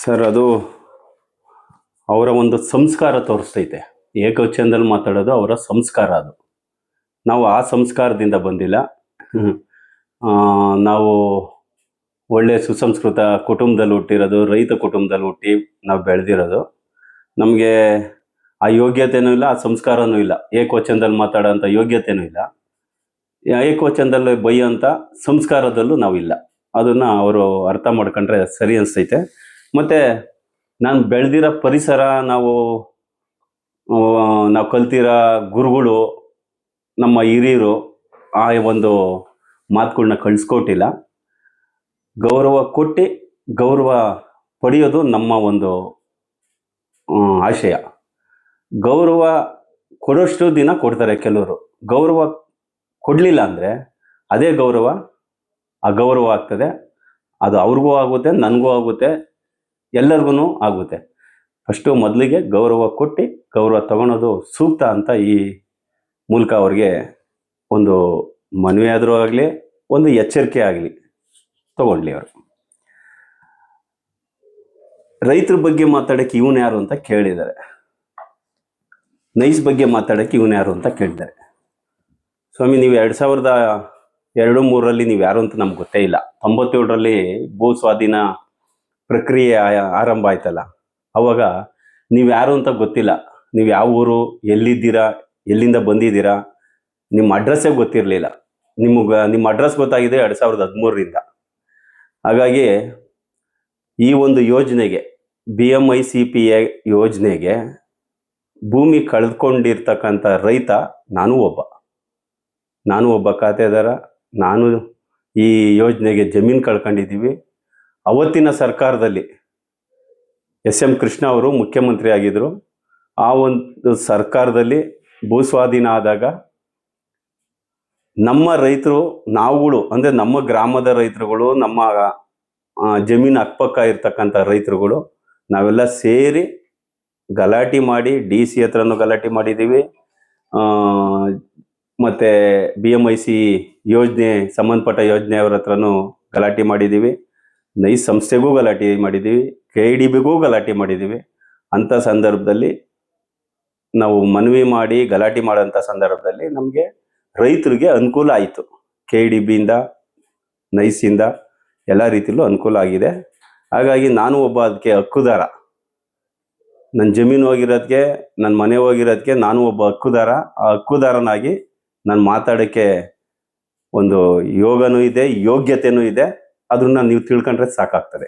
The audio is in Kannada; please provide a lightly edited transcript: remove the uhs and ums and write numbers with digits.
ಸರ್, ಅದು ಅವರ ಒಂದು ಸಂಸ್ಕಾರ ತೋರಿಸ್ತೈತೆ. ಏಕವಚನದಲ್ಲಿ ಮಾತಾಡೋದು ಅವರ ಸಂಸ್ಕಾರ. ಅದು ನಾವು ಆ ಸಂಸ್ಕಾರದಿಂದ ಬಂದಿಲ್ಲ. ನಾವು ಒಳ್ಳೆಯ ಸುಸಂಸ್ಕೃತ ಕುಟುಂಬದಲ್ಲಿ ಹುಟ್ಟಿರೋದು, ರೈತ ಕುಟುಂಬದಲ್ಲಿ ಹುಟ್ಟಿ ನಾವು ಬೆಳೆದಿರೋದು. ನಮಗೆ ಆ ಯೋಗ್ಯತೆಯೂ ಇಲ್ಲ, ಆ ಸಂಸ್ಕಾರನೂ ಇಲ್ಲ. ಏಕವಚನದಲ್ಲಿ ಮಾತಾಡೋಂಥ ಯೋಗ್ಯತೆಯೂ ಇಲ್ಲ, ಏಕವಚನದಲ್ಲಿ ಬೈಯೋಂಥ ಸಂಸ್ಕಾರದಲ್ಲೂ ನಾವಿಲ್ಲ. ಅದನ್ನು ಅವರು ಅರ್ಥ ಮಾಡ್ಕೊಂಡ್ರೆ ಸರಿ ಅನಿಸ್ತೈತೆ. ಮತ್ತು ನಾನು ಬೆಳೆದಿರೋ ಪರಿಸರ, ನಾವು ಕಲ್ತಿರೋ ಗುರುಗಳು, ನಮ್ಮ ಹಿರಿಯರು ಆ ಒಂದು ಮಾತುಗಳನ್ನ ಕಳಿಸ್ಕೊಟ್ಟಿಲ್ಲ. ಗೌರವ ಕೊಟ್ಟು ಗೌರವ ಪಡೆಯೋದು ನಮ್ಮ ಒಂದು ಆಶಯ. ಗೌರವ ಕೊಡೋಷ್ಟು ದಿನ ಕೊಡ್ತಾರೆ ಕೆಲವರು. ಗೌರವ ಕೊಡಲಿಲ್ಲ ಅಂದರೆ ಅದೇ ಗೌರವ ಅಗೌರವ ಆಗ್ತದೆ. ಅದು ಅವ್ರಿಗೂ ಆಗುತ್ತೆ, ನನಗೂ ಆಗುತ್ತೆ, ಎಲ್ಲರಿಗೂ ಆಗುತ್ತೆ. ಫಸ್ಟು ಮೊದಲಿಗೆ ಗೌರವ ಕೊಟ್ಟು ಗೌರವ ತಗೊಳೋದು ಸೂಕ್ತ ಅಂತ ಈ ಮೂಲಕ ಅವ್ರಿಗೆ ಒಂದು ಮನವಿ ಆದರೂ ಆಗಲಿ, ಒಂದು ಎಚ್ಚರಿಕೆ ಆಗಲಿ ತಗೊಳ್ಳಿ. ಅವರು ರೈತರ ಬಗ್ಗೆ ಮಾತಾಡೋಕ್ಕೆ ಇವನು ಯಾರು ಅಂತ ಕೇಳಿದ್ದಾರೆ, ನೈಸ್ ಬಗ್ಗೆ ಮಾತಾಡೋಕ್ಕೆ ಇವನು ಯಾರು ಅಂತ ಕೇಳಿದ್ದಾರೆ. ಸ್ವಾಮಿ, ನೀವು 2002-3ರಲ್ಲಿ ನೀವು ಯಾರು ಅಂತ ನಮ್ಗೆ ಗೊತ್ತೇ ಇಲ್ಲ. 97ರಲ್ಲಿ ಭೂ ಸ್ವಾಧೀನ ಪ್ರಕ್ರಿಯೆ ಆರಂಭ ಆಯ್ತಲ್ಲ, ಅವಾಗ ನೀವು ಯಾರು ಅಂತ ಗೊತ್ತಿಲ್ಲ. ನೀವು ಯಾವ ಊರು, ಎಲ್ಲಿದ್ದೀರಾ, ಎಲ್ಲಿಂದ ಬಂದಿದ್ದೀರಾ, ನಿಮ್ಮ ಅಡ್ರೆಸ್ಸೇ ಗೊತ್ತಿರಲಿಲ್ಲ. ನಿಮ್ಮ ಅಡ್ರೆಸ್ ಗೊತ್ತಾಗಿದೆ 2013ರಿಂದ. ಹಾಗಾಗಿ ಈ ಒಂದು ಯೋಜನೆಗೆ, BMICPA ಯೋಜನೆಗೆ ಭೂಮಿ ಕಳೆದುಕೊಂಡಿರ್ತಕ್ಕಂಥ ರೈತ ನಾನು ಒಬ್ಬ ಖಾತೆದಾರ. ನಾನು ಈ ಯೋಜನೆಗೆ ಜಮೀನು ಕಳ್ಕೊಂಡಿದ್ದೀವಿ. ಅವತ್ತಿನ ಸರ್ಕಾರದಲ್ಲಿ SM ಕೃಷ್ಣ ಅವರು ಮುಖ್ಯಮಂತ್ರಿ ಆಗಿದ್ದರು. ಆ ಒಂದು ಸರ್ಕಾರದಲ್ಲಿ ಭೂಸ್ವಾಧೀನ ಆದಾಗ ನಮ್ಮ ರೈತರು, ನಾವುಗಳು ಅಂದರೆ ನಮ್ಮ ಗ್ರಾಮದ ರೈತರುಗಳು, ನಮ್ಮ ಜಮೀನು ಅಕ್ಕಪಕ್ಕ ಇರ್ತಕ್ಕಂಥ ರೈತರುಗಳು ನಾವೆಲ್ಲ ಸೇರಿ ಗಲಾಟೆ ಮಾಡಿ DC ಹತ್ರನೂ ಗಲಾಟೆ ಮಾಡಿದ್ದೀವಿ. ಮತ್ತು BMIC ಯೋಜನೆ ಸಂಬಂಧಪಟ್ಟ ಯೋಜನೆಯವ್ರ ಹತ್ರನೂ ಗಲಾಟೆ ಮಾಡಿದ್ದೀವಿ. ನೈಸ್ ಸಂಸ್ಥೆಗೂ ಗಲಾಟೆ ಮಾಡಿದ್ದೀವಿ, KIDBಗೂ ಗಲಾಟೆ ಮಾಡಿದ್ದೀವಿ. ಅಂಥ ಸಂದರ್ಭದಲ್ಲಿ ನಾವು ಮನವಿ ಮಾಡಿ ಗಲಾಟೆ ಮಾಡೋಂಥ ಸಂದರ್ಭದಲ್ಲಿ ನಮಗೆ ರೈತರಿಗೆ ಅನುಕೂಲ ಆಯಿತು. KIDBಯಿಂದ, ನೈಸಿಂದ ಎಲ್ಲ ರೀತಿಯಲ್ಲೂ ಅನುಕೂಲ ಆಗಿದೆ. ಹಾಗಾಗಿ ನಾನು ಒಬ್ಬ ಅದಕ್ಕೆ ಹಕ್ಕುದಾರ. ನನ್ನ ಜಮೀನು ಹೋಗಿರೋದಕ್ಕೆ, ನನ್ನ ಮನೆ ಹೋಗಿರೋದಕ್ಕೆ ನಾನು ಒಬ್ಬ ಹಕ್ಕುದಾರ. ಆ ಹಕ್ಕುದಾರನಾಗಿ ನಾನು ಮಾತಾಡೋಕ್ಕೆ ಒಂದು ಯೋಗನೂ ಇದೆ, ಯೋಗ್ಯತೆಯೂ ಇದೆ. ಅದನ್ನು ನೀವು ತಿಳ್ಕೊಂಡ್ರೆ ಸಾಕಾಗ್ತದೆ.